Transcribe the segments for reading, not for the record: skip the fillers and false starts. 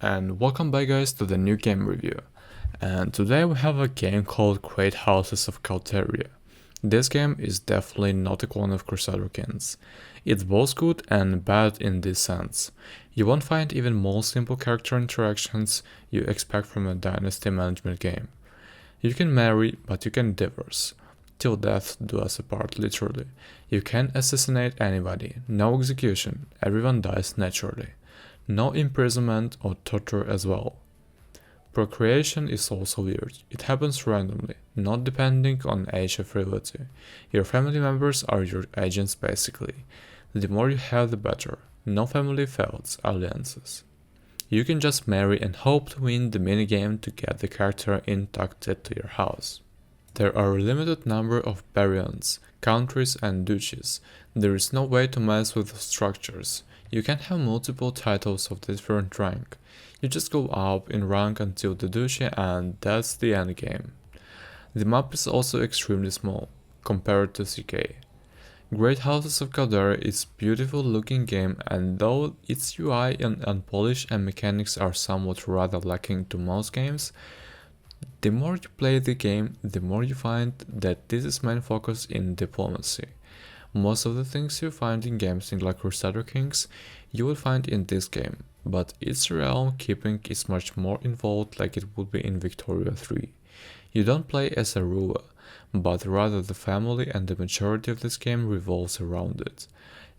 And welcome back guys to the new game review. And today we have a game called Great Houses of Calderia. This game is definitely not a clone of Crusader Kings. It's both good and bad in this sense. You won't find even more simple character interactions you expect from a dynasty management game. You can marry, but you can divorce. Till death do us apart, literally. You can't assassinate anybody, no execution, everyone dies naturally. No imprisonment or torture as well. Procreation is also weird. It happens randomly, not depending on age or frailty. Your family members are your agents basically. The more you have the better. No family feuds, alliances. You can just marry and hope to win the minigame to get the character inducted to your house. There are a limited number of barons, countries and duchies. There is no way to mess with the structures. You can have multiple titles of different rank. You just go up in rank until the duchy and that's the endgame. The map is also extremely small, compared to CK. Great Houses of Calderia is a beautiful looking game, and though its UI and unpolished and mechanics are somewhat rather lacking to most games, the more you play the game, the more you find that this is main focus in diplomacy. Most of the things you find in games like Crusader Kings, you will find in this game, but its realm keeping is much more involved like it would be in Victoria 3. You don't play as a ruler, but rather the family, and the majority of this game revolves around it.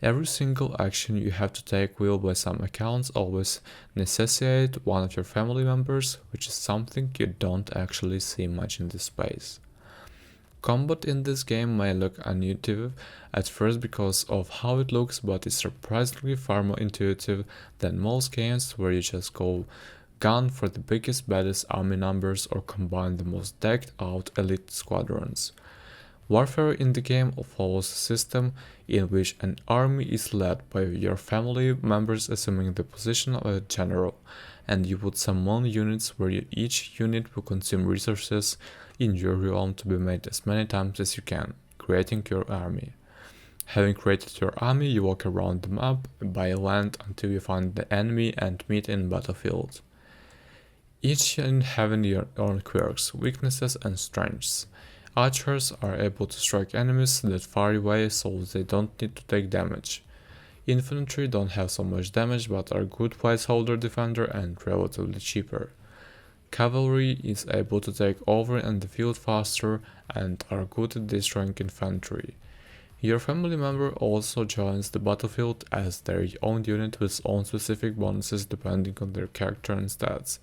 Every single action you have to take will by some accounts always necessitate one of your family members, which is something you don't actually see much in this space. Combat in this game may look unintuitive at first because of how it looks, but it's surprisingly far more intuitive than most games where you just go gun for the biggest baddest army numbers or combine the most decked out elite squadrons. Warfare in the game follows a system in which an army is led by your family members assuming the position of a general, and you would summon units where each unit will consume resources in your realm to be made as many times as you can, creating your army. Having created your army, you walk around the map by land until you find the enemy and meet in battlefield. Each unit having your own quirks, weaknesses and strengths. Archers are able to strike enemies that far away so they don't need to take damage. Infantry don't have so much damage but are good placeholder defender and relatively cheaper. Cavalry is able to take over in the field faster and are good at destroying infantry. Your family member also joins the battlefield as their own unit with own specific bonuses depending on their character and stats.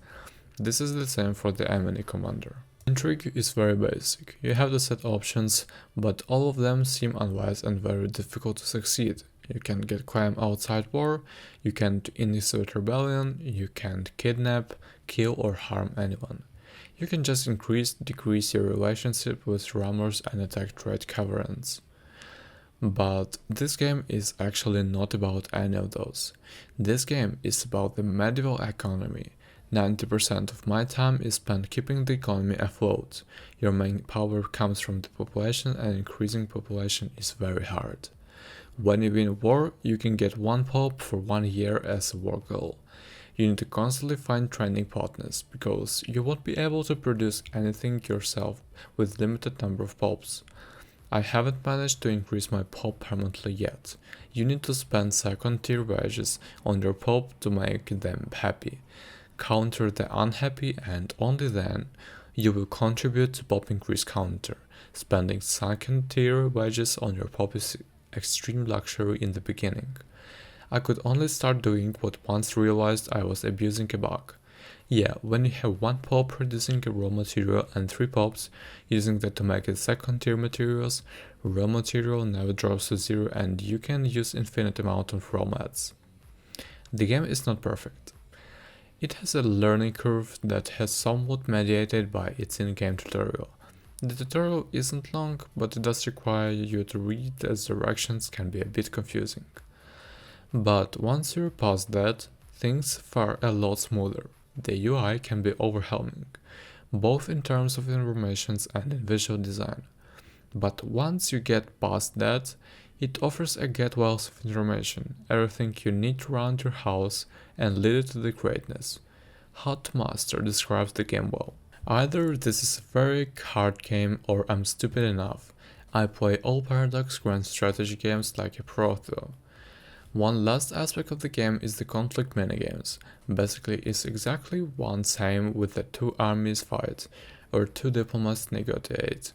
This is the same for the enemy commander. Intrigue is very basic. You have the set options, but all of them seem unwise and very difficult to succeed. You can get crime outside war, you can't initiate rebellion, you can't kidnap, kill or harm anyone. You can just decrease your relationship with rumors and attack trade caverns. But this game is actually not about any of those. This game is about the medieval economy. 90% of my time is spent keeping the economy afloat. Your main power comes from the population, and increasing population is very hard. When you win a war, you can get one pope for 1 year as a war goal. You need to constantly find training partners, because you won't be able to produce anything yourself with limited number of popes. I haven't managed to increase my pope permanently yet. You need to spend second tier wages on your pope to make them happy. Counter the unhappy, and only then you will contribute to pop increase counter. Spending second tier wages on your pop is extreme luxury in the beginning. I could only start doing what once realized I was abusing a bug. Yeah, when you have one pop producing a raw material and 3 pops using that to make it second tier materials, raw material never drops to 0 and you can use infinite amount of raw mats. The game is not perfect. It has a learning curve that has somewhat mediated by its in-game tutorial. The tutorial isn't long, but it does require you to read as directions can be a bit confusing. But once you're past that, things fare a lot smoother. The UI can be overwhelming, both in terms of information and in visual design. But once you get past that, it offers a great wealth of information, everything you need to run your house and lead it to the greatness. How to Master describes the game well. Either this is a very hard game or I'm stupid enough. I play all Paradox Grand Strategy games like a pro though. One last aspect of the game is the conflict minigames. Basically, it's exactly one same with the two armies fight, or two diplomats negotiate.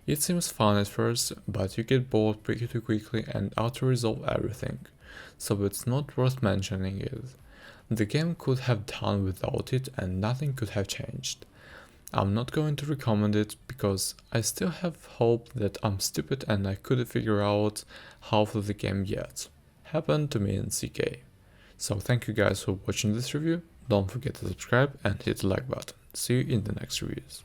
It seems fun at first, but you get bored pretty quickly and auto-resolve everything, so it's not worth mentioning it. The game could have done without it and nothing could have changed. I'm not going to recommend it because I still have hope that I'm stupid and I couldn't figure out half of the game yet. Happened to me in CK. So thank you guys for watching this review, don't forget to subscribe and hit the like button. See you in the next reviews.